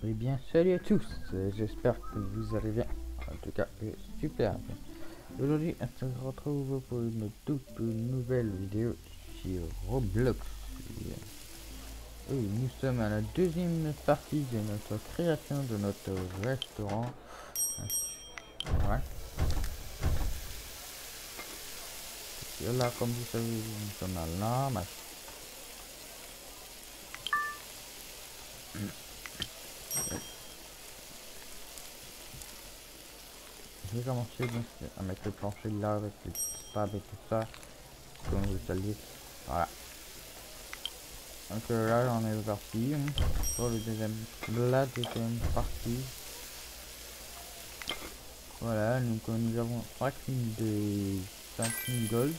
Eh bien, salut à tous, j'espère que vous allez bien. En tout cas, super bien. Aujourd'hui, on se retrouve pour une toute nouvelle vidéo sur Roblox. Et nous sommes à la deuxième partie de notre création de notre restaurant. Ouais. Et là, comme vous savez, nous sommes à la machine. Je vais commencer donc à mettre le plancher là avec les tables et tout ça. Comme vous savez. Voilà. Donc là on est parti pour la deuxième partie. Voilà, donc nous avons 5000 de 5000 gold.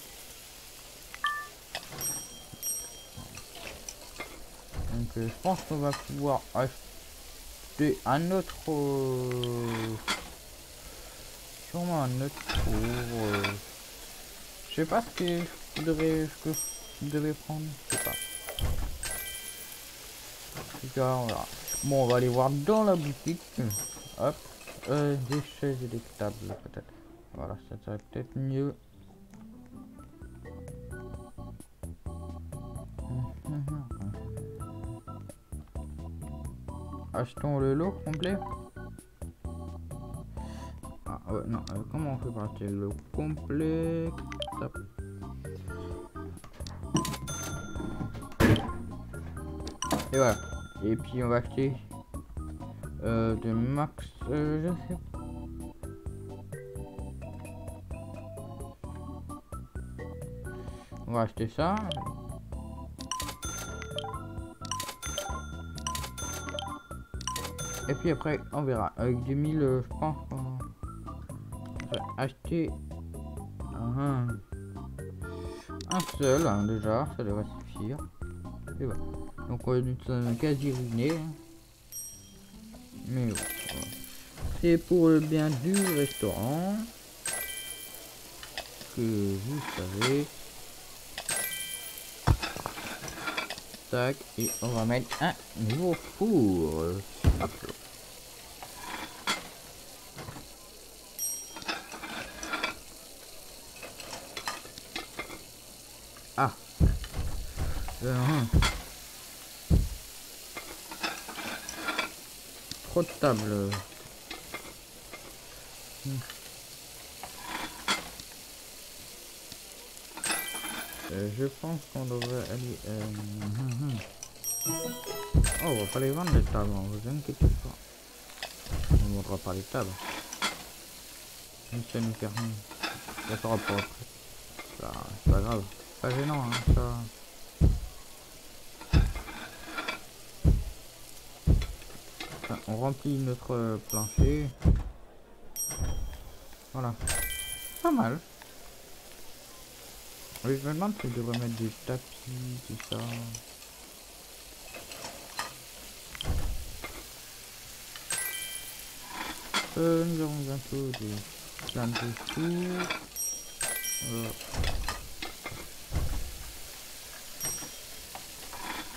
Donc je pense qu'on va pouvoir acheter un autre sûrement un autre pour je sais pas ce que je devais prendre, je sais pas. En tout cas, on verra. Bon, on va aller voir dans la boutique. Hop, des chaises et des tables peut-être. Voilà, ça serait peut-être mieux. Achetons le lot complet. Ah ouais, non, comment on fait pour acheter le lot complet? Top. Et voilà. Et puis on va acheter de max, je sais. On va acheter ça. Et puis après, on verra. Avec 2000, je pense qu'on va acheter un seul, hein, déjà. Ça devrait suffire. Et voilà. Donc on est quasi ruiné. Mais voilà. C'est pour le bien du restaurant. Que vous savez. Tac. Et on va mettre un nouveau four. Hop. Ah. Trop de tables. Je pense qu'on devrait aller. Oh, on va pas les vendre les tables, hein, vous inquiétez pas. On ne vendra pas les tables. Mais ça nous fait rien. Ça sera pas après. C'est pas grave. Pas gênant, hein, ça. Enfin, on remplit notre plancher. Voilà. Pas mal. Oui, je me demande si je devrais mettre des tapis, tout ça. Nous avons bientôt plein de fours.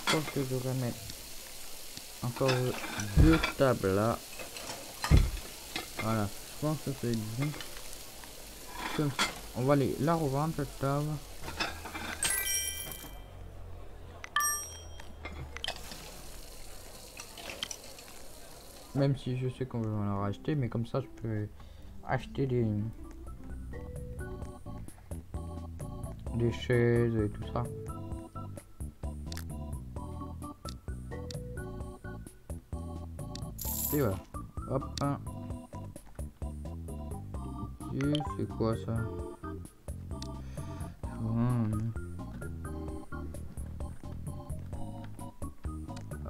Je pense que je devrais mettre encore deux tables là. Voilà, je pense que c'est bien. Comme ça. On va aller la revendre cette table. Même si je sais qu'on va en racheter, mais comme ça je peux acheter des chaises et tout ça. Et voilà. Hop. Et c'est quoi ça?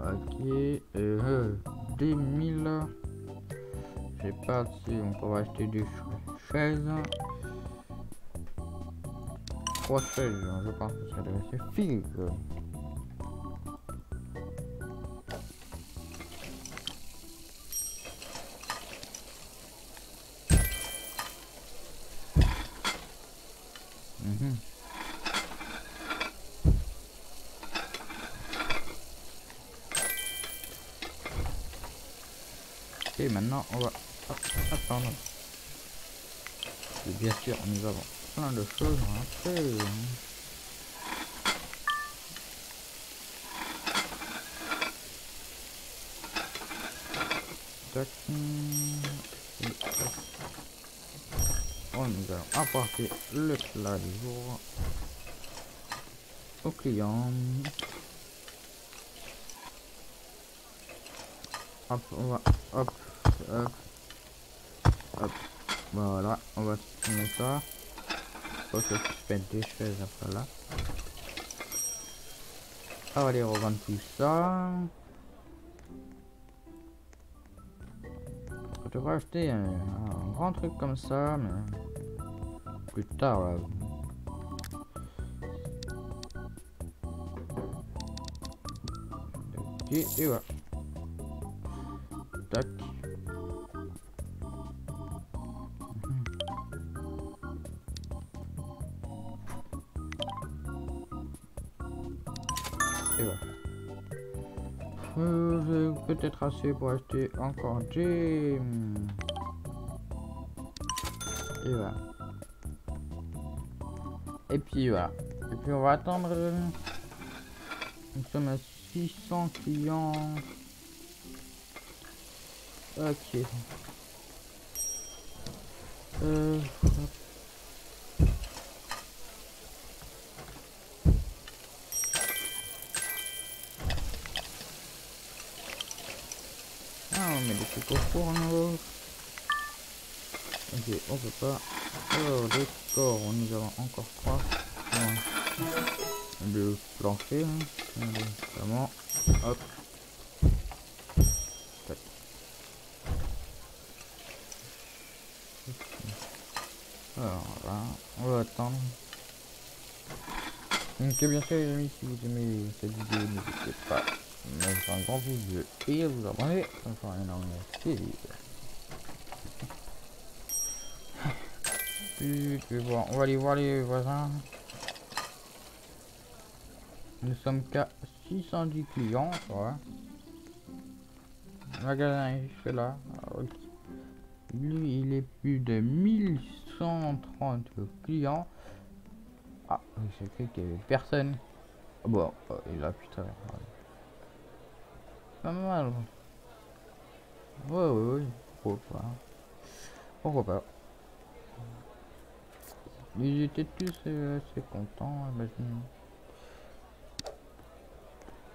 Ok. 2000. J'ai pas assez. On pourra acheter des chaises. 3 chaises. Je pense que ça devrait suffire. Et maintenant, on va attendre. Et bien sûr, nous avons plein de choses à faire. Tac. Oh, nous allons apporter le plat du jour au client. Hop, on va, hop, hop, hop. Voilà, on va tourner ça. Faut que je mette des chaises après là. On va aller revendre tout ça. Je devrais acheter un grand truc comme ça, mais plus tard là. Et voilà. Tac. Et voilà. J'ai peut-être assez pour acheter encore des... Et voilà. Et puis voilà. Et puis on va attendre... Nous sommes à 600 clients. Ok. Ah, on met des trucs au fourneau. Ok, on peut pas. Alors, décor, nous avons encore 3 de plancher. Vraiment. Hop. Tac. Alors là, on va attendre. Donc bien sûr les amis, si vous aimez cette vidéo, n'hésitez pas à mettre un grand pouce bleu et à vous abonner, ça me fera énormément plaisir. Puis bon, on va aller voir les voisins. Nous sommes qu'à 610 clients, voilà. Le magasin est fait là. Alors, lui, il est plus de 1130 clients. Ah, j'ai cru qu'il y avait personne. Bon, il a putain. Pas mal. Ouais. Pourquoi pas. Pourquoi pas. Ils étaient tous assez contents, imagine.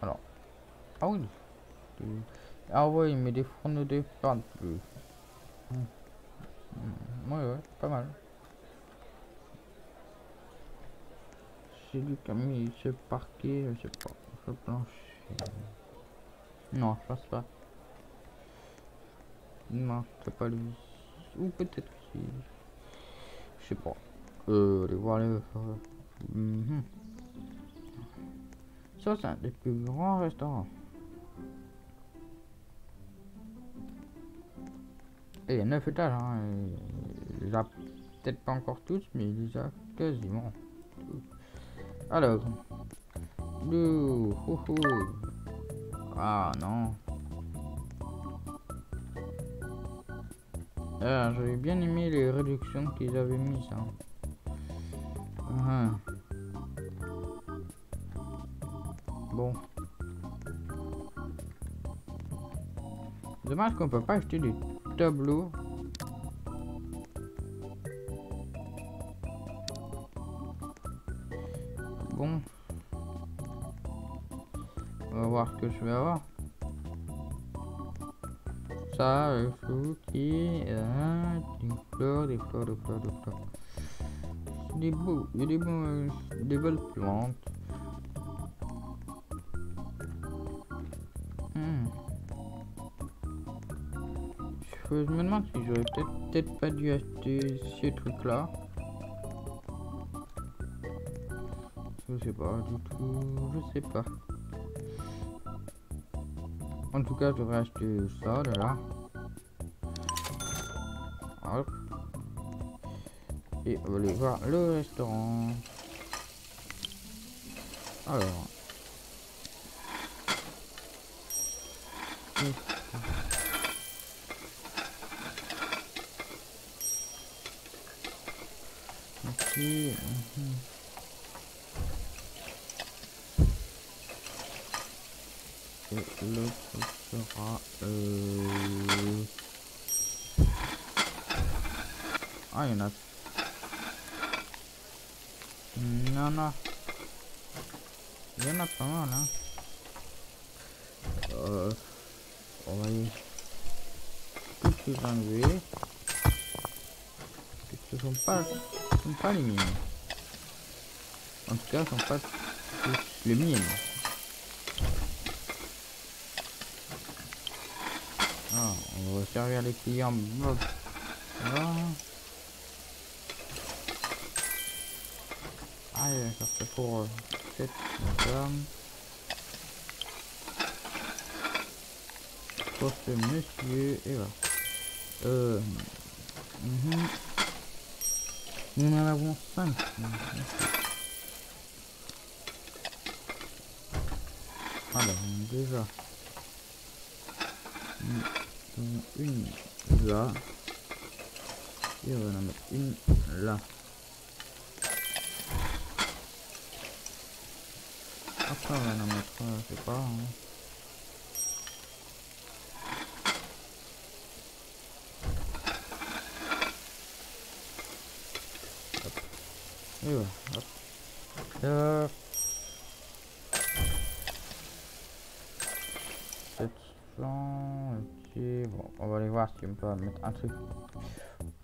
Alors. Ah oui. Ah ouais, il met des fourneaux de pain plus. Ouais, pas mal. C'est lui qui a mis ce parquet, je sais pas, ce plancher. Non, je pense pas. Non, c'est pas lui. Ou peut-être que si. Je sais pas. Allez voir les... Ça, c'est un des plus grands restaurants. Et il y a 9 étages, hein. Il les a peut-être pas encore tous, mais il les a quasiment tous. Alors. Ah non. Ah, j'avais bien aimé les réductions qu'ils avaient mis ça. Bon. Dommage qu'on peut pas acheter des tableaux. Bon. On va voir ce que je vais avoir. Ça, qui des fleurs. Des beaux, il y a des belles plantes. Je me demande si j'aurais peut-être pas dû acheter ces trucs là. Je sais pas du tout, je sais pas. En tout cas, je devrais acheter ça de là. Hop. Et on va aller voir le restaurant. Alors. ici. Et l'autre sera... Ah, il y en a... Non, non. Il y en a pas mal, hein. On va y... Tous les enlever. Ce sont pas les miens. En tout cas, ce sont pas tous les miens. Ah, on va servir les clients. Voilà. Ah, ça c'est pour cette dame. Pour ce monsieur, et voilà. Nous en avons 5. Alors, déjà. Une là. Et on va en mettre une là. Après, on va en mettre, je sais pas. Hein. Et voilà, hop. 700, ok, bon, on va aller voir si on peut mettre un truc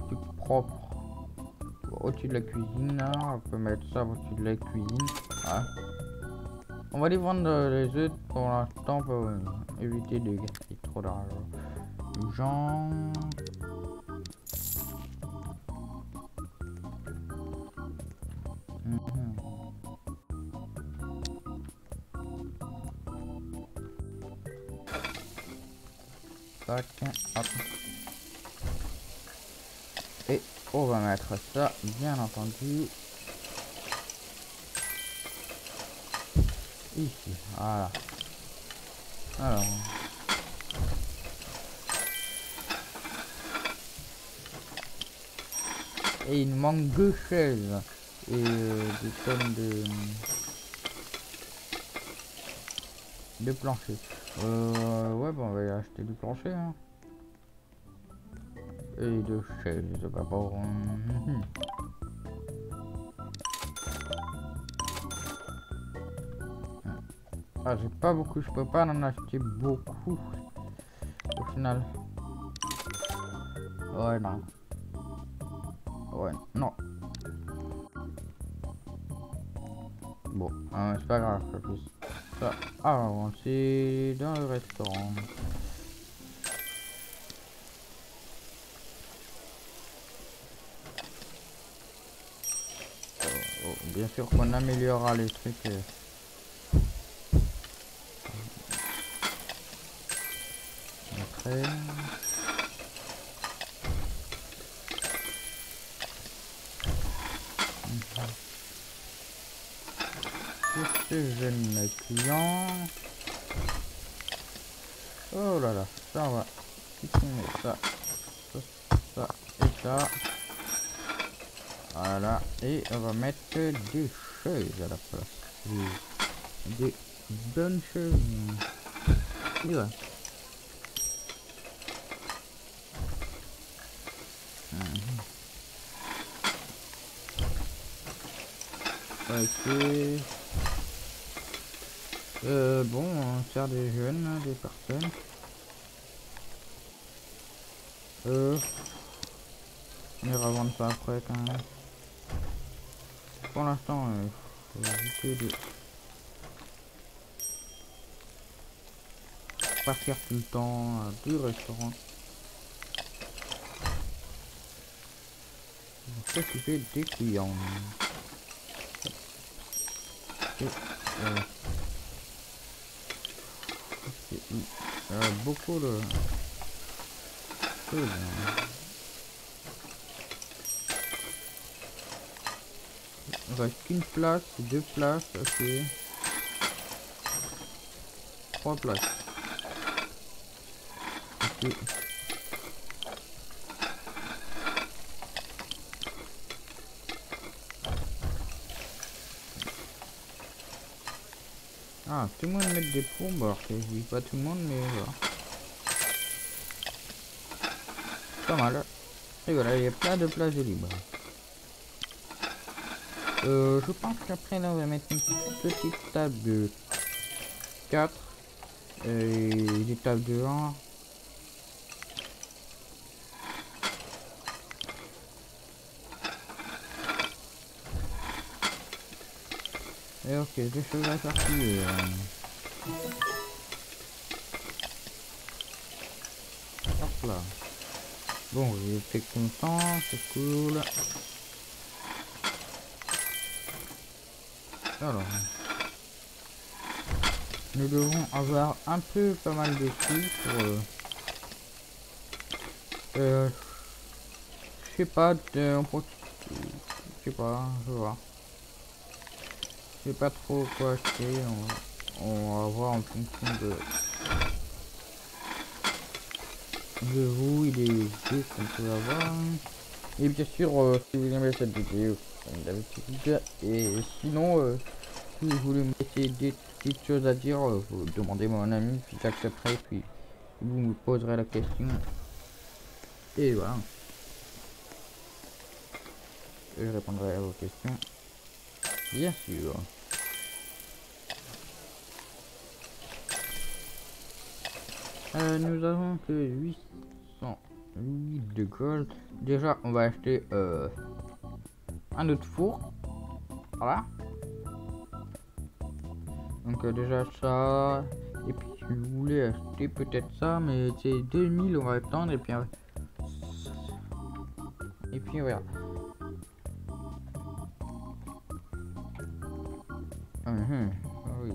plus propre au-dessus de la cuisine, là. On peut mettre ça au-dessus de la cuisine, ouais. On va les vendre les œufs pour l'instant pour éviter de gaspiller trop d'argent. Gens... Tac, hop. Et on va mettre ça, bien entendu, ici. Voilà. Alors. Et il manque 2 chaises et des tonnes de plancher. Ouais, bon, on va y acheter du plancher, hein. Et 2 chaises, c'est pas pour... Ah, j'ai pas beaucoup, je peux pas en acheter beaucoup au final. Ouais, non. Ouais, non. Bon, c'est pas grave, je plus ça. Alors, c'est dans le restaurant. Bien sûr qu'on améliorera les trucs. Après. Pour ce jeune client. Oh là là, ça on va supprimer ça, ça et ça. Voilà, et on va mettre des chaises à la place. Des bonnes chaises. Et voilà. Ok. Bon, on sert des jeunes, hein, des personnes. On ira vendre ça après quand même. Pour l'instant, faut éviter de partir tout le temps du restaurant. On s'occuper des clients. Et, beaucoup de choses. Il reste qu'une place, 2 places, ok. 3 places. Ok. Ah, tout le monde met des plombes, alors que je dis pas tout le monde, mais voilà. Pas mal. Et voilà, il y a plein de places de libre. Je pense qu'après là on va mettre une petite table de 4 et des tables de 1. Et ok, des choses à faire plus. Hop là. Bon, j'ai fait content, c'est cool. Alors, nous devons avoir un peu pas mal de sous pour... je sais pas, je sais pas, je vais voir. Je sais pas trop quoi acheter, on va voir en fonction de vous et des jeux qu'on peut avoir. Et bien sûr, si vous aimez cette vidéo, comme d'habitude, et sinon, si vous voulez me laisser des petites choses à dire, vous demandez moi un ami, puis j'accepterai, puis vous me poserez la question. Et voilà. Et je répondrai à vos questions. Bien sûr. Nous avons que 808 de gold. Déjà, on va acheter un autre four. Voilà. Donc déjà ça. Et puis si vous voulez acheter peut-être ça, mais c'est 2000, on va attendre et puis voilà. Oui.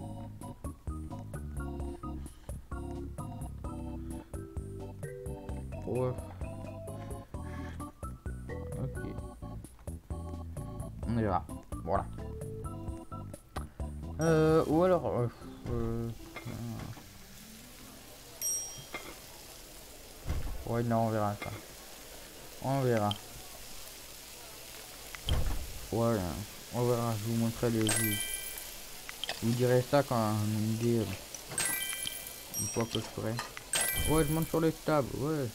Ouais. Ok. On y va. Voilà. Ou alors ouais, non, on verra ça. On verra. Voilà. On verra, je vous montrerai les vues. Je vous dirai ça quand une idée une fois que je ferai. Ouais, je monte sur les tables, ouais.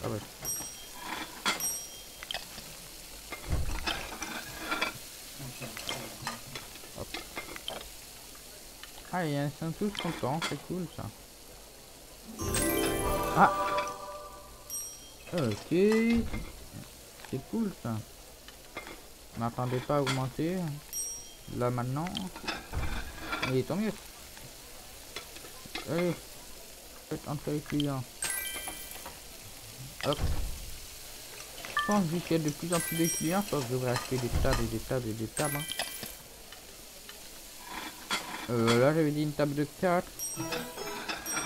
Ah ouais. Hop. Ah, ils sont tous contents, c'est cool ça. Ah, ok. C'est cool ça. On n'attendait pas à augmenter. Là maintenant. Et tant mieux. Allez, faites entrer les clients. Hop. Je pense vu qu'il y a de plus en plus de clients, je devrais acheter des tables et des tables et des tables. Hein. Là j'avais dit une table de 4.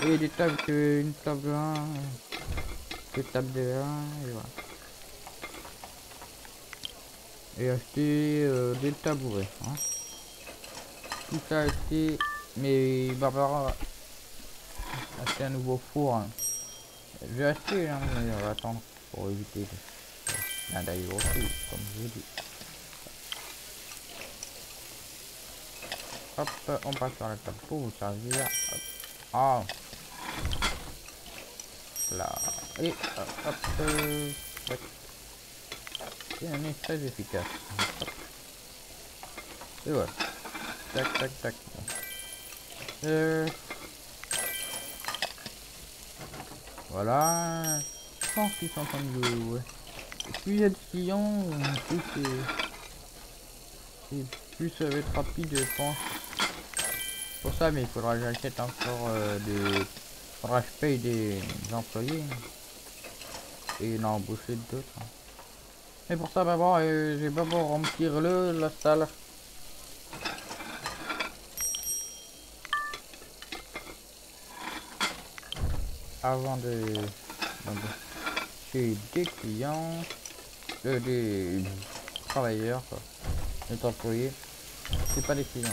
Et des tables de une table de 1. Deux tables de 1. Et voilà. Et acheter des tabourets. Hein. Tout ça acheté. Mais Barbara a acheté un nouveau four. Hein. Je vais acheter, hein, mais on va attendre pour éviter d'aller au four, comme je vous dis. Hop, on passe sur la table pour vous servir. Hop. Ah. Là. Et hop. Ouais. Et on est très efficace. Hop. Et voilà. Tac, tac, tac. Voilà. Je pense qu'ils sont en train de jouer, ouais. Et plus il y a de clients, plus ça va être rapide, je pense. Pour ça, mais il faudra que j'achète encore des... Faudra que je paye des employés. Et en embaucher d'autres. Hein. Et pour ça, bah bon, je vais d'abord remplir la salle. Avant de... chez des clients. Des travailleurs, quoi. Des employés. C'est pas des clients.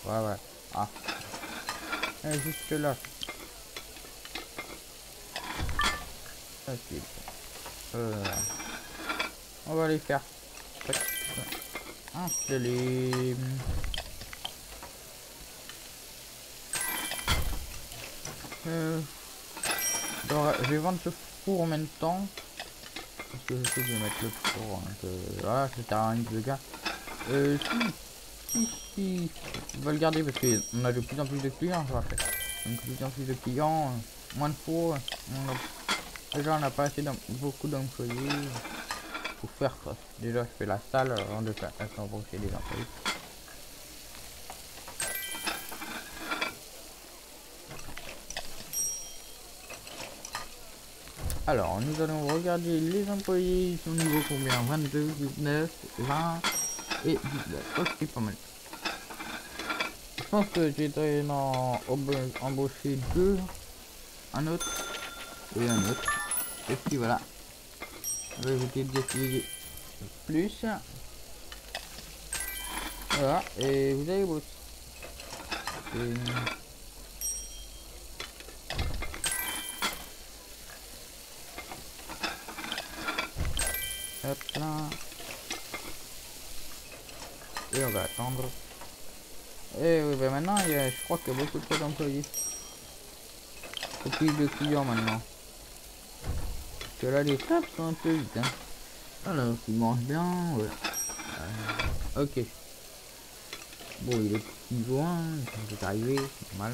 Ah. Ouais. Ah. Et juste là. Ok. On va les faire. Installer. Je vais vendre ce four en même temps. Parce que je sais que je vais mettre le four. Voilà, ça sert à rien de le gars. Si, on va le garder parce qu'on a de plus en plus de clients, ça fait. Donc, de plus en plus de clients, moins de fours. Déjà, on n'a pas assez beaucoup d'employés pour faire ça. Déjà, je fais la salle avant de faire embaucher des employés. Alors, nous allons regarder les employés, ils sont niveau combien? 22, 19, 20 et 19. Ok, pas mal. Je pense que j'ai embauché deux, un autre et un autre. Et puis voilà. Je vais éviter de décider plus. Voilà, et vous avez bosser. Hop là. Et on va attendre. Et oui, ben maintenant, je crois qu'il y a beaucoup trop d'employés. Faut plus de clients maintenant. Parce que là, les tables sont un peu vite. Hein. Alors, ils mangent bien. Ouais. Ok. Bon, il est niveau 1, il est arrivé, c'est normal.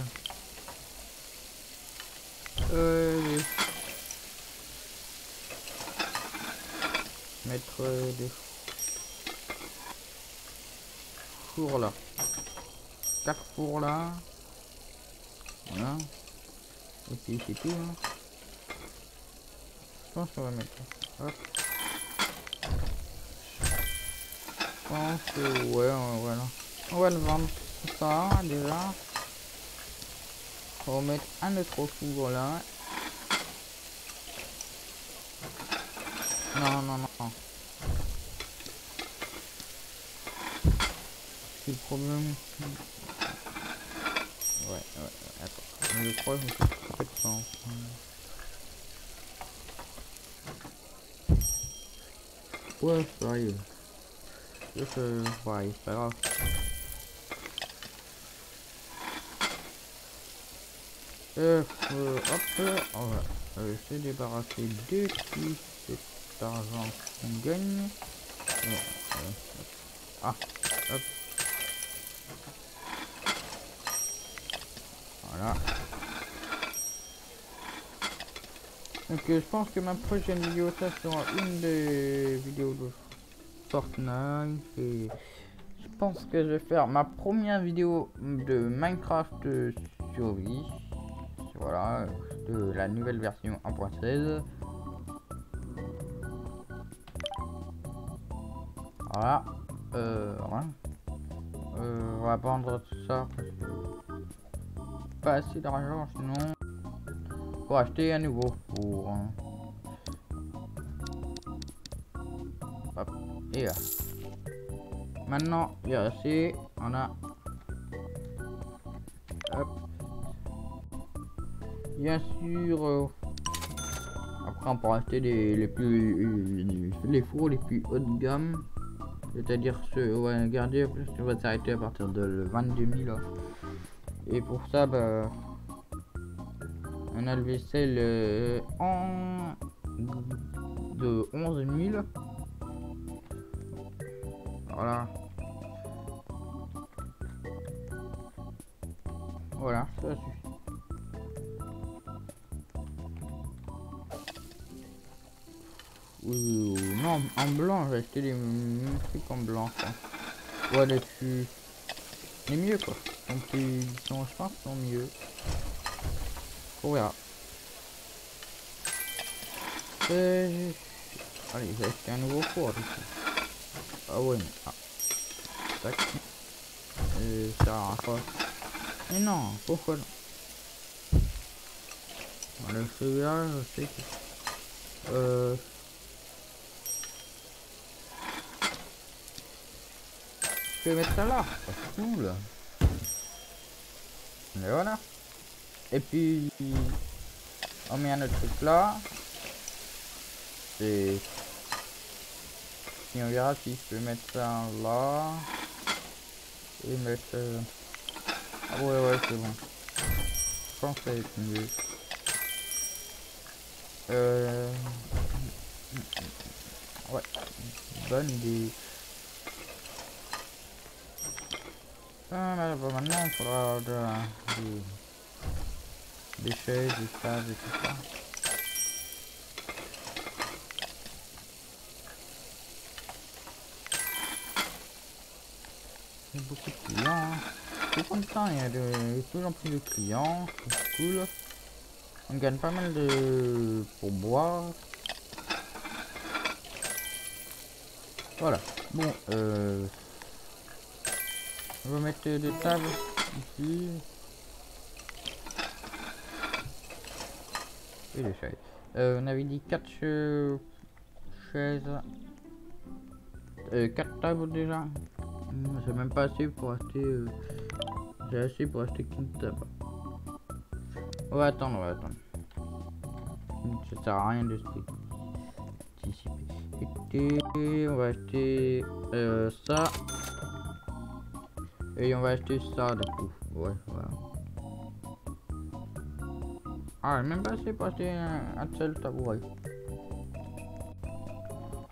Mettre des fours là. 4 fours là. Voilà. Et puis c'est tout. Hein. Je pense qu'on va mettre ça. Hop. Je pense que ouais, voilà. On va le vendre ça déjà. On va mettre un autre four là. Non, non, non. C'est le problème. Ouais, attends. Je crois que je me suis trompé de sens. Ouais, ça arrive. Ouais, c'est pas grave. Hop, on va se débarrasser de tout cet argent qu'on gagne. Ah, hop. Voilà. Donc je pense que ma prochaine vidéo, ça sera une des vidéos de Fortnite. Et je pense que je vais faire ma première vidéo de Minecraft survie. Voilà, de la nouvelle version 1.16. Voilà. Voilà. On va vendre tout ça parce que pas assez d'argent sinon pour acheter un nouveau four. Hein. Hop. Et là. Maintenant, il y a assez. On a. Hop. Bien sûr. Après, on pourra acheter les fours les plus haut de gamme. C'est-à-dire ceux, ouais, regardez, on va s'arrêter à partir de 22 000. Et pour ça, bah, on a le vaisselle de 11 000. Voilà. Voilà, ça suffit. Non, en blanc, j'ai acheté des trucs en blanc. Quoi. Ouais, là-dessus. C'est mieux quoi. Donc ils sont, je pense, sont mieux. On verra. Allez, j'ai acheté un nouveau four ici. Ah ouais, mais... Ah. Tac. Ça va pas. Mais non, pourquoi non? Voilà, celui-là, je sais que... Je vais mettre ça là. C'est cool. Et voilà. Et puis... On met un autre truc là. Et... Et on verra si je peux mettre ça là. Et mettre... Ah ouais, c'est bon. pense que ça va être mieux. Euh... Ouais, bonne idée. Mais bon, maintenant il faudra des chaises, des tables et tout ça. Il y a beaucoup de clients. Hein. Tout le temps, il y a de plus en plus de clients. C'est cool. On gagne pas mal de pourboire. Voilà. Bon, on va mettre des tables ici. Et des chaises. On avait dit 4 chaises. 4 tables déjà. J'ai même pas assez pour acheter. J'ai assez pour acheter qu'une table. On va attendre, on va attendre. Ça sert à rien de anticiper. Et on va acheter ça. Et on va acheter ça du coup. Ouais, voilà. Ah, même pas assez pour acheter un seul tabouret.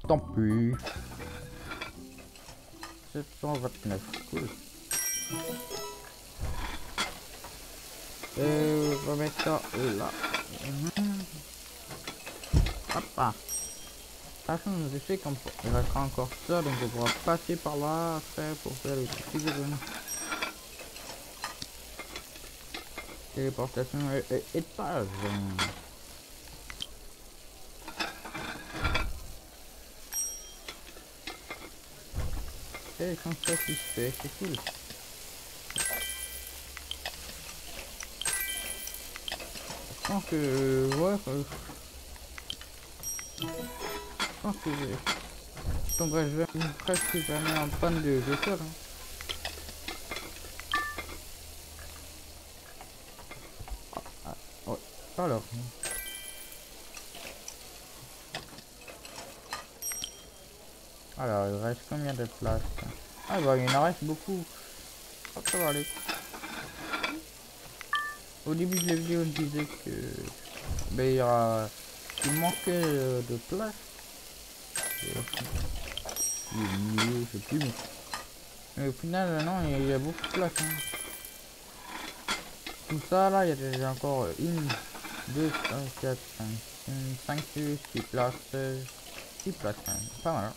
Tant pis. 729, cool. On va mettre ça là. Hop là. Attention, je sais qu'on restera encore ça, donc on pourra passer par là après pour faire les petits événements. Téléportation et étage. Et ils sont satisfaits, c'est cool. Je pense que ouais, je pense que je tomberai presque jamais en panne de sol. Hein. Ouais. Alors. Alors, il reste combien de place? Ah bah il en reste beaucoup. Oh, ça va aller. Au début de la vidéo, je disais que il manquait de place. Je sais plus, mais au final, non, il y a beaucoup de place. Hein. Tout ça là, il y a déjà encore 1, 2, 3, 4, 5, 6 places. 6 places quand même, pas mal.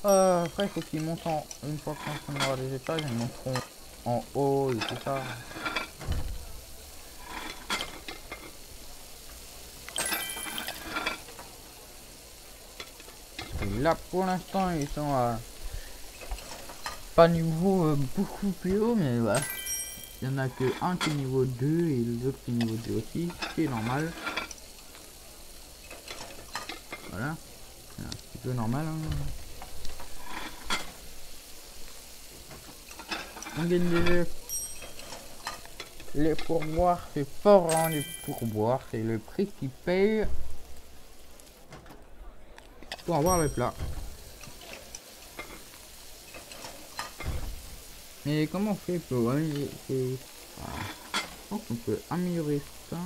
Après, il faut qu'ils montent une fois qu'on aura des étages, ils monteront en haut et tout ça. Et là, pour l'instant, ils sont à pas niveau beaucoup plus haut, mais voilà. Il y en a que un qui est niveau 2 et l'autre qui est niveau 2 aussi, c'est normal. Voilà, c'est un petit peu normal. Hein. On gagne des jeux. Les pourboires, c'est fort, hein, les pourboires, c'est le prix qu'ils payent pour avoir le plat. Mais comment on fait pour améliorer je pense qu'on peut améliorer ça.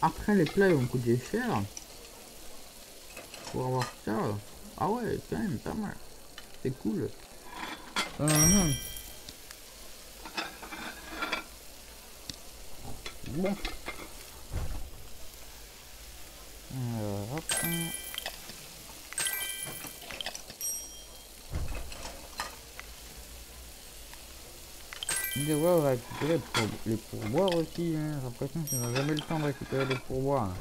Après les plats ils vont coûter cher. Pour avoir ça. Ah ouais, quand même pas mal. C'est cool. Bon. Hop. On devrait récupérer les pourboires aussi. Hein. J'ai l'impression qu'on n'a jamais le temps de récupérer les pourboires.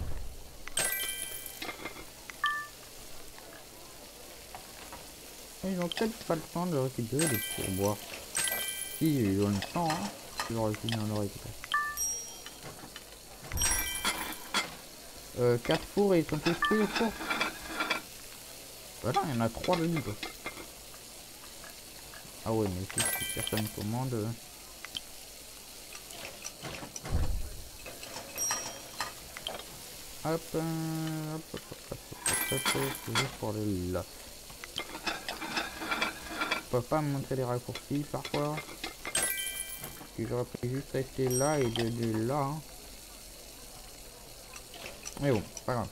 Ils ont peut-être pas le temps de récupérer les pourboires. Si ils ont le temps, hein. Ils auraient fini en récupérer. 4 fours et ils sont tous pris les fours. Bah non, il y en a 3 de libres. Ah ouais, mais si personne commande. Hop, hop, juste pour aller là. peux pas me montrer des raccourcis parfois. Puis j'aurais pu juste rester là et de là. Hein. Mais bon, pas grave.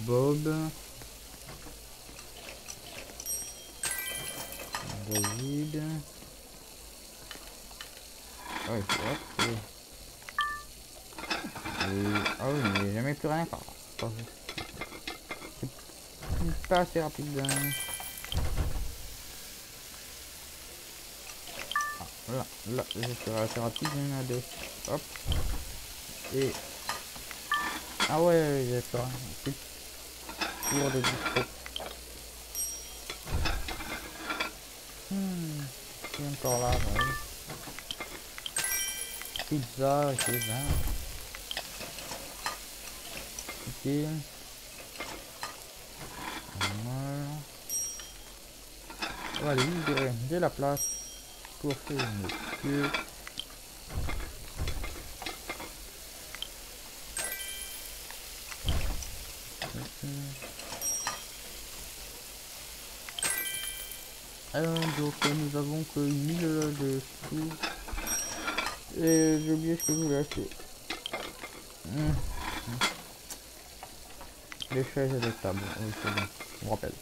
Bob. David. Ouais, c'est vrai que... Ah oui, mais j'ai jamais plus rien faire. C'est pas assez rapide. Ah, là, je serai assez rapide. Il y en a deux. Hop. Et... Ah ouais, j'ai plus rien. Plus tour de dispo. C'est encore là, ouais. Pizza, c'est ça. Ok. Voilà. On va aller libérer de la place pour ce monsieur. Donc nous avons que 1000 de sous. Et j'ai oublié ce que je voulais acheter. Les chaises et les tables. Oui, c'est bon. Je me rappelle.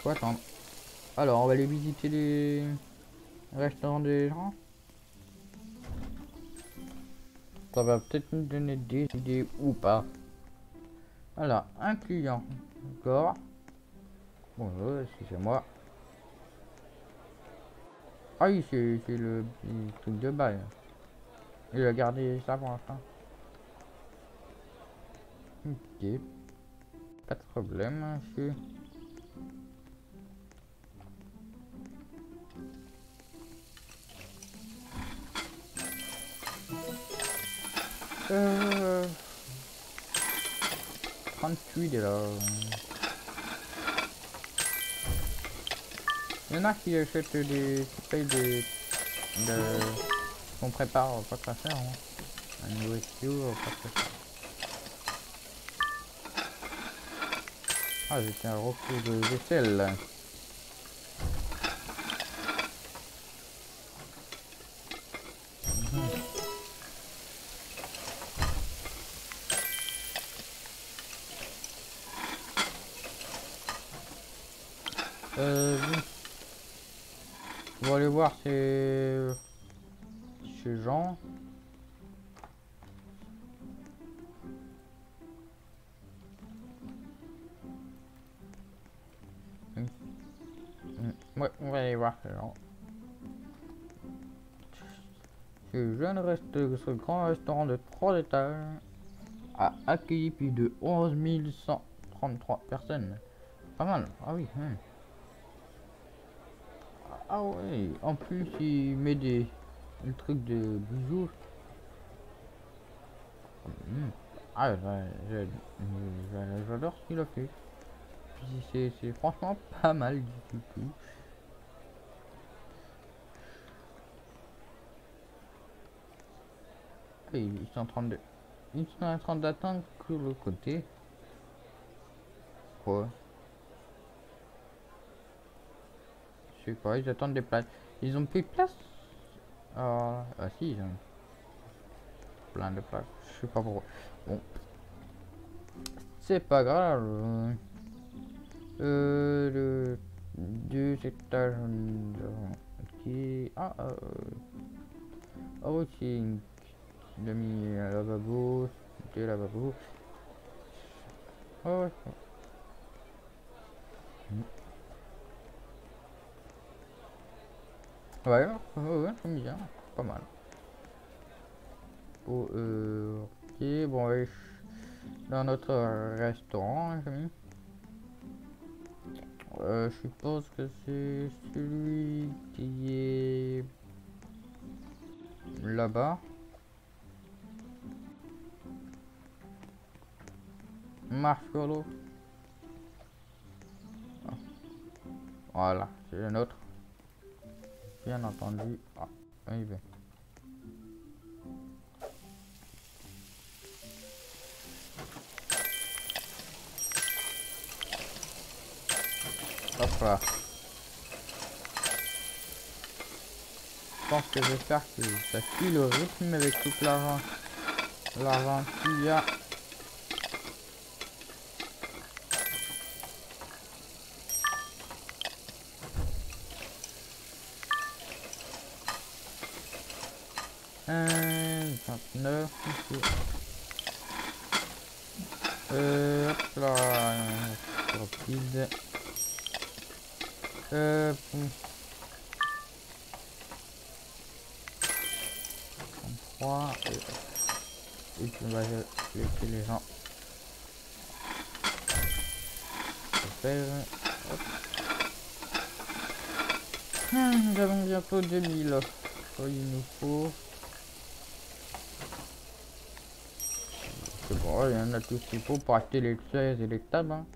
Faut attendre. Alors, on va aller visiter les restaurants des gens. Ça va peut-être nous donner des idées ou pas. Alors, un client. D'accord. Bonjour, excusez-moi. Ah oui, c'est le petit truc de bail. Il a gardé ça pour l'instant. Ok. Pas de problème, monsieur. Euh... 38 là. Il y en a qui achètent des... qui payent des... qu'on prépare pas très cher. Hein. La nourriture, pas très cher. Ah, j'ai un recours de vaisselle. Oui. On va aller voir ces gens. Ouais, on va aller voir ces gens. Ce grand restaurant de 3 étages a accueilli plus de 11 133 personnes. Pas mal, ah oui. Ah ouais, en plus il met des trucs de bijoux. Ah ouais, j'adore ce qu'il a fait. Puis c'est franchement pas mal du tout. Et ils sont en train d'attendre que le côté. Quoi? Je sais pas, ils attendent des places. Ils ont plus de place? Ah si, ils ont plein de places. Je sais pas pourquoi. Bon, c'est pas grave. Le 2 étages. Ok. Ah oui, il a mis un lavabo. Deux lavabos. Ah ouais. Ouais, j'aime bien. Pas mal. Oh, ok, bon, ouais, dans notre restaurant, les amis. Je suppose que c'est celui qui est là-bas. Marshmallow. Ah, voilà, c'est le nôtre. bien entendu. Ah, oui, ben. Hop là. Je pense que j'espère que ça suit le rythme avec toute l'argent qu'il y a. Un 29. Hop là. Rapide. Hop. 33. Et puis on va laisser les gens faire. Nous avons bientôt 2000. Il nous faut. C'est bon, il y en a tout ce qu'il faut pour acheter les chaises et les tables. Hein.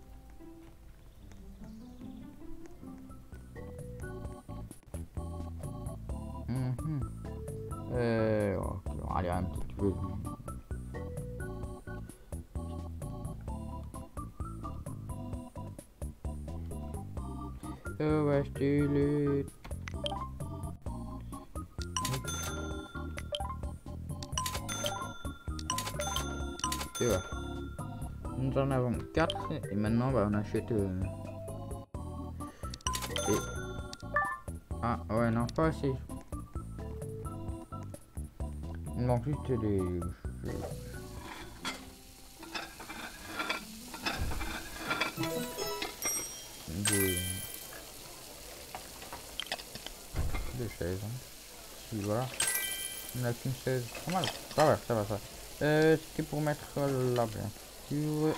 Okay, allez, un petit peu. On va acheter les. Et voilà. Nous en avons 4 et maintenant bah, on achète. Et... Ah ouais, non, pas assez. Il manque juste des. Des chaises. Hein. Si, voilà. On n'a qu'une chaise. Pas mal. Ça va, ça va, ça. C'était pour mettre là, bien sûr.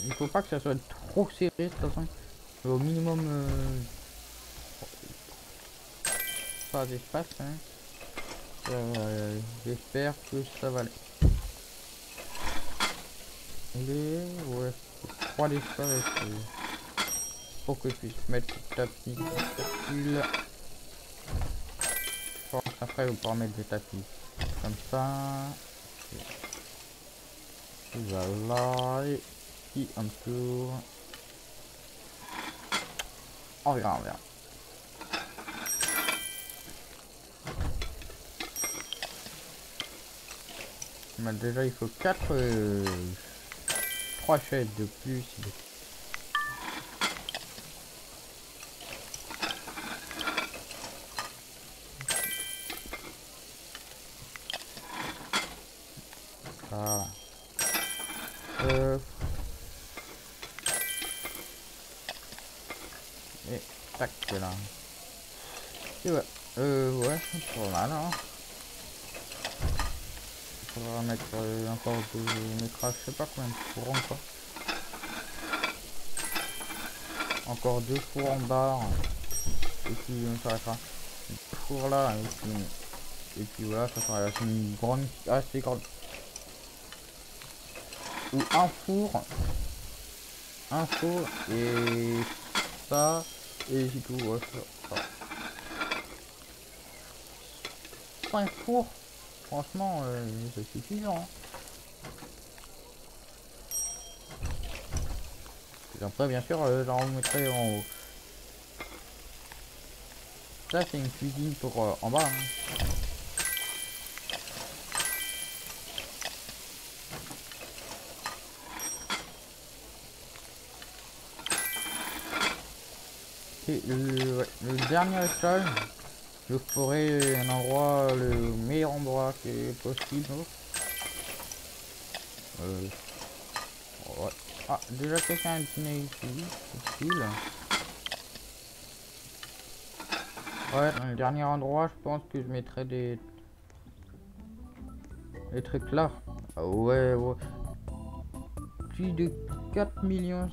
Il faut pas que ça soit trop serré de toute façon. Au minimum pas d'espace. Hein. J'espère que ça va aller. Ouais, 3 d'espace pour que je puisse mettre le tapis qui circule. Je pense après on pourra mettre des tapis comme ça. Voilà, et puis un tour. On verra, on verra. Mais déjà il faut 3 chaises de plus. Voilà. Et tac là. Et ouais, ouais, c'est pas mal hein. Il faudra mettre encore 2 métrages, je sais pas combien de fours encore. Encore 2 fours en bas. Et puis on s'arrêtera. 2 fours là. Et puis voilà, ça sera une grande, assez grande. Ou un four et ça et c'est tout. Ouais, ça. 5 fours, franchement, c'est suffisant. Hein. Et après, bien sûr, j'en remettrai en haut. Ça, c'est une cuisine pour en bas. Hein. Et le dernier étage, je ferai un endroit, le meilleur endroit qui est possible. Ouais. Ah, déjà quelqu'un a dîné ici, c'est cool. Ouais, dans le dernier endroit, je pense que je mettrai des trucs là. Ah ouais, ouais. Plus de 4 millions.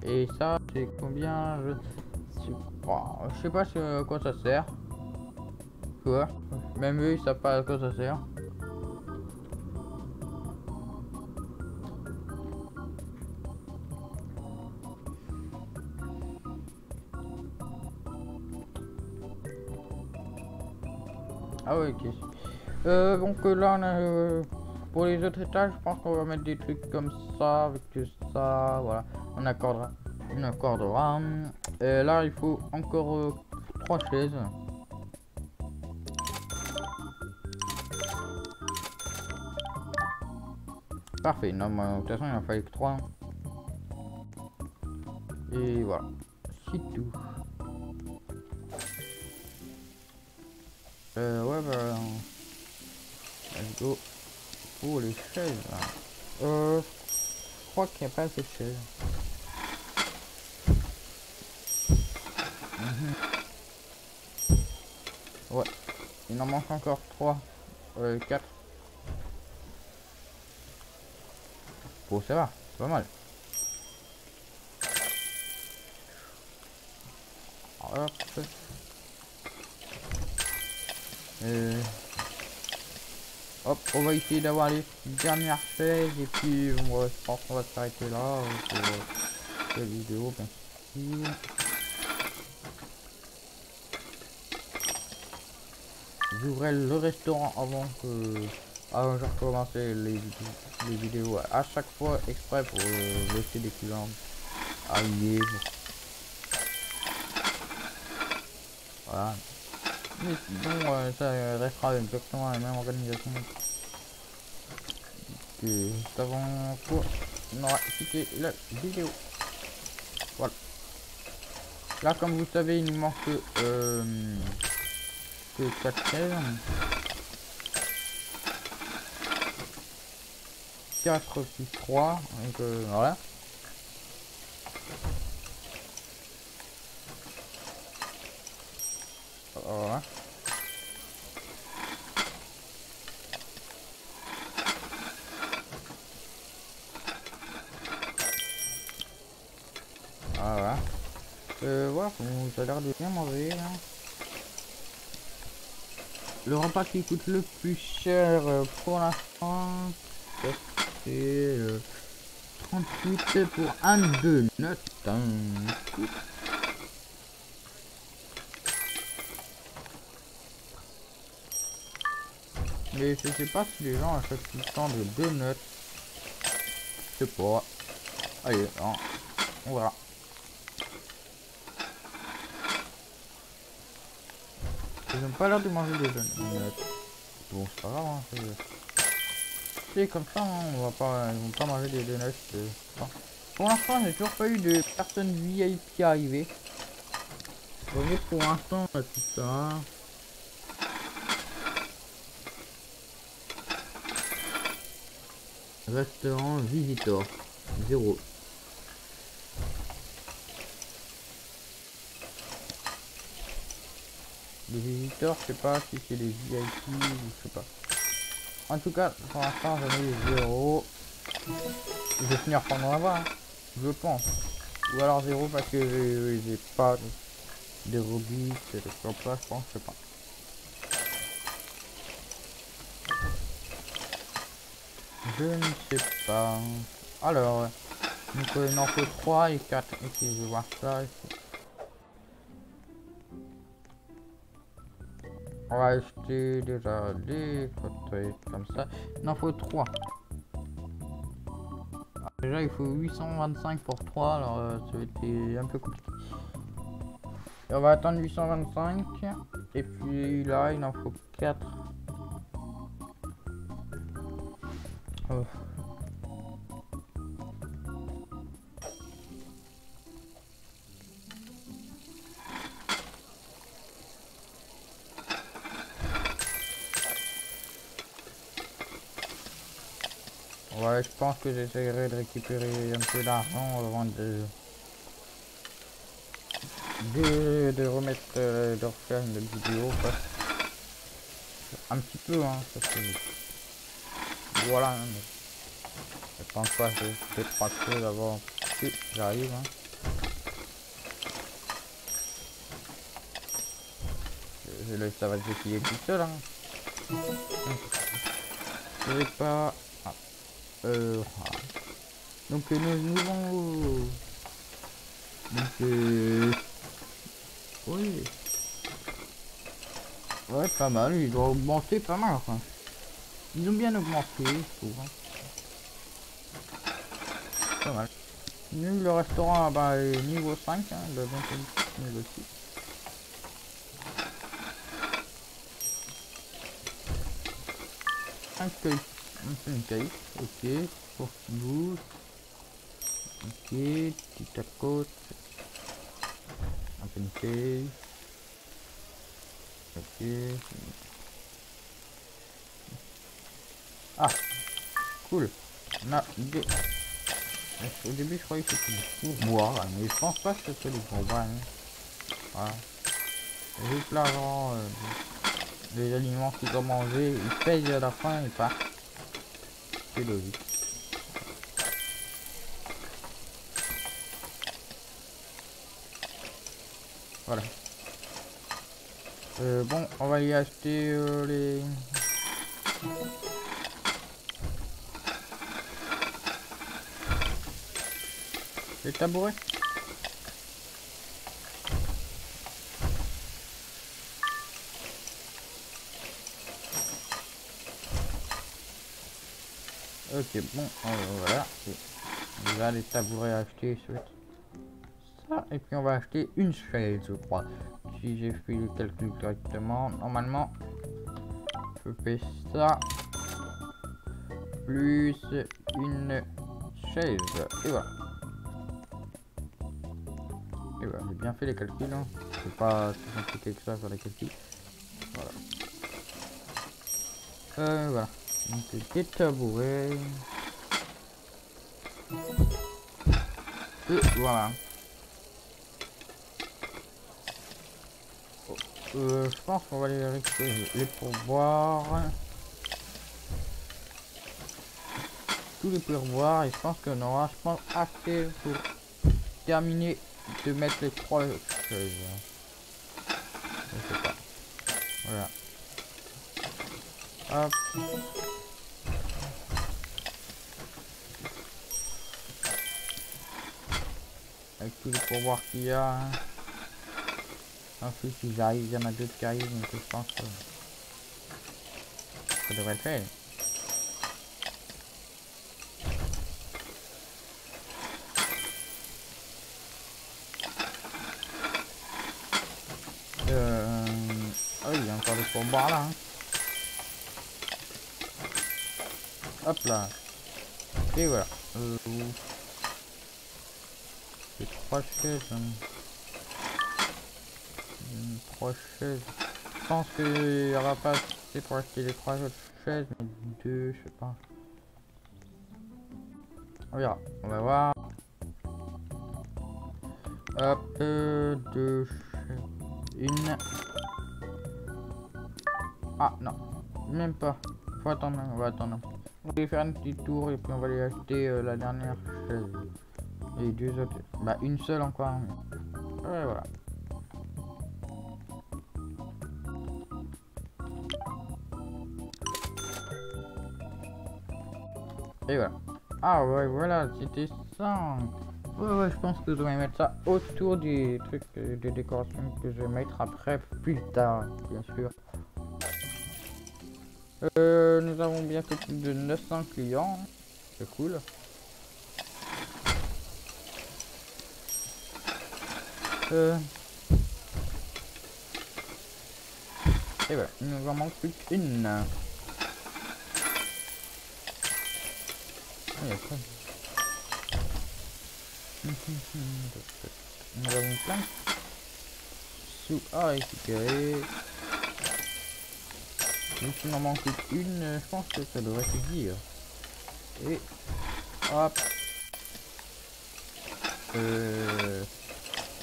Et ça, c'est combien? Je sais pas à quoi ça sert. Quoi? Même eux, ils savent pas à quoi ça sert. Ah ouais, ok. Donc là, on a, pour les autres étages, je pense qu'on va mettre des trucs comme ça, avec ça, voilà. On accordera. On accordera. Et là, il faut encore 3 chaises. Parfait, non, mais de toute façon, il en fallait que 3. Et voilà, c'est tout. Ouais, bah, let's go pour les chaises. Là. Je crois qu'il n'y a pas assez de chaises. Ouais, il en manque encore 3, 4. Bon, ça va, c'est pas mal. Hop. Hop, on va essayer d'avoir les dernières chaises et puis moi je pense qu'on va s'arrêter là pour la vidéo bien sûr. J'ouvrais le restaurant avant que je recommence les vidéos à chaque fois exprès pour laisser des clients arriver. Voilà. Mais sinon ça restera exactement la même organisation que juste avant qu'on aura quitté la vidéo. Voilà. Là comme vous savez il nous manque que 4 chaises. 4 plus 3, donc voilà. Voilà. Voilà. Voilà, ça a l'air de bien manger là. Le repas qui coûte le plus cher pour l'instant, c'est 38 pour un de notes. Mais je sais pas si les gens achètent tout le temps de donuts. Je sais pas. Allez, non. On verra. Ils n'ont pas l'air de manger des donuts. Bon, c'est pas grave, hein, c'est comme ça, hein, ils vont pas manger des donuts. Bon. Pour l'instant, j'ai toujours pas eu de personne VIP arriver. Voyez pour l'instant, tout ça. Restaurant visitor 0. Les visiteurs, je sais pas si c'est les VIP ou je sais pas. En tout cas, pour l'instant, j'en ai 0. Je vais finir par en avoir, hein, je pense. Ou alors 0 parce que j'ai pas de Robux, des trucs comme ça, je pense, je sais pas. Je ne sais pas. Alors, donc il en faut 3 et 4. Ok, je vais voir ça. On va acheter déjà des fauteuils comme ça. Il en faut 3. Alors, déjà, il faut 825 pour 3. Alors, ça va être un peu compliqué. Et on va attendre 825. Et puis là, il en faut 4. Oh. Ouais, je pense que j'essaierai de récupérer un peu d'argent avant de remettre, de refaire une vidéo, quoi. Un petit peu, hein, parce que voilà, hein, mais je pense pas que je fais 3 choses avant que j'arrive, hein. Ça va se défiler tout seul, hein. Je vais pas... Ah. Ah. Donc nous vont... Donc oui. Ouais, pas mal, il doit augmenter pas mal, enfin. Ils ont bien augmenté, je trouve. Hein. Pas mal. Nous, le restaurant, bah, est niveau 5, hein, il va bientôt niveau 6. Un caisse, une caisse, ok, pour bouge, ok, petit à côté, un peu une caisse, ok. Ah, cool, on a des... Au début, je croyais que c'était des pourboires, hein, mais je pense pas que c'était des pourboires. Hein. Voilà. Juste l'argent, les aliments qu'ils doivent manger, ils payent à la fin et pas. C'est logique. Voilà. Bon, on va y acheter les tabourets. Ok, bon, voilà. On va les tabourets à acheter, ça. Et puis on va acheter une chaise, je crois. Si j'ai fait le calcul correctement, normalement, je fais ça. Plus une chaise. Et voilà. Et voilà, j'ai bien fait les calculs. Hein. C'est pas si compliqué que ça sur les calculs. Voilà. Voilà. Donc des tabourets. Et voilà. Je pense qu'on va les récupérer les pourboires. Tous les pourboires. Et je pense qu'on aura, je pense, assez pour terminer de mettre les 3 choses. Je sais pas. Voilà. Hop. Avec tous les pourboires qu'il y a. Hein. Ensuite, ils arrivent, il y en a d'autres qui arrivent, donc je pense que ça devrait le faire. Ah oui, il y a encore des pourboires là. Hein. Hop là. Et voilà. C'est 3 chaises. Hein. 3 chaises. Je pense qu'il n'y aura pas assez pour acheter les 3 autres chaises, mais 2, je sais pas. On verra. On va voir. Hop, 2 chaises. Une. Ah non, même pas. Faut attendre, on va attendre. On va faire un petit tour et puis on va aller acheter la dernière chaise. Et 2 autres. Bah une seule encore. Hein. Ouais, voilà. Et voilà. Ah ouais, voilà, c'était ça. Ouais, je pense que je vais mettre ça autour des trucs de décoration que je vais mettre après, plus tard, bien sûr. Nous avons bientôt plus de 900 clients. C'est cool. Et voilà, il nous en manque plus qu'une. Nous avons plein de sous à récupérer. Donc il m'en manque une, je pense que ça devrait suffire. Et hop.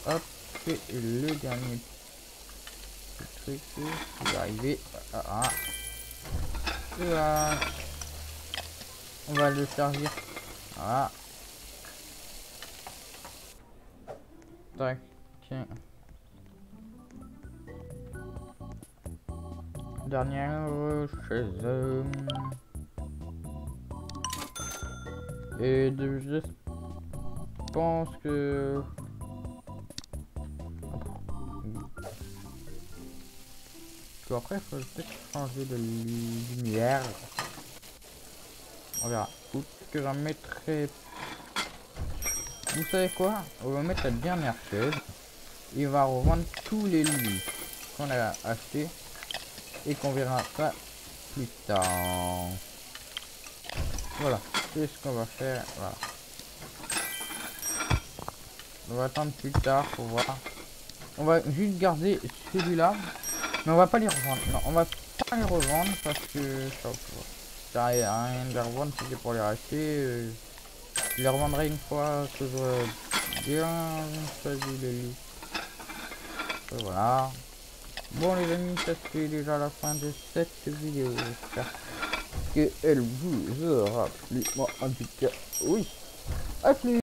Hop. Et le dernier truc qui va arriver. Voilà. On va le servir. Voilà. Tac. Tiens. Dernière chaise. Et je pense que... que après il faut peut-être changer de lumière. On verra. Ou que j'en mettrai. Vous savez quoi? On va mettre la dernière chaise. Il va revendre tous les lits qu'on a achetés et qu'on verra ça plus tard. Voilà, c'est ce qu'on va faire. Voilà. On va attendre plus tard pour voir. On va juste garder celui-là, mais on va pas les revendre. Non, on va pas les revendre parce que ça sert à rien de les revendre si c'est pour les racheter. Je les revendrai une fois que j'aurai bien choisi les lits. Voilà. Bon les amis, ça c'est déjà la fin de cette vidéo. J'espère qu'elle vous aura plu. Moi en tout cas, oui. À plus.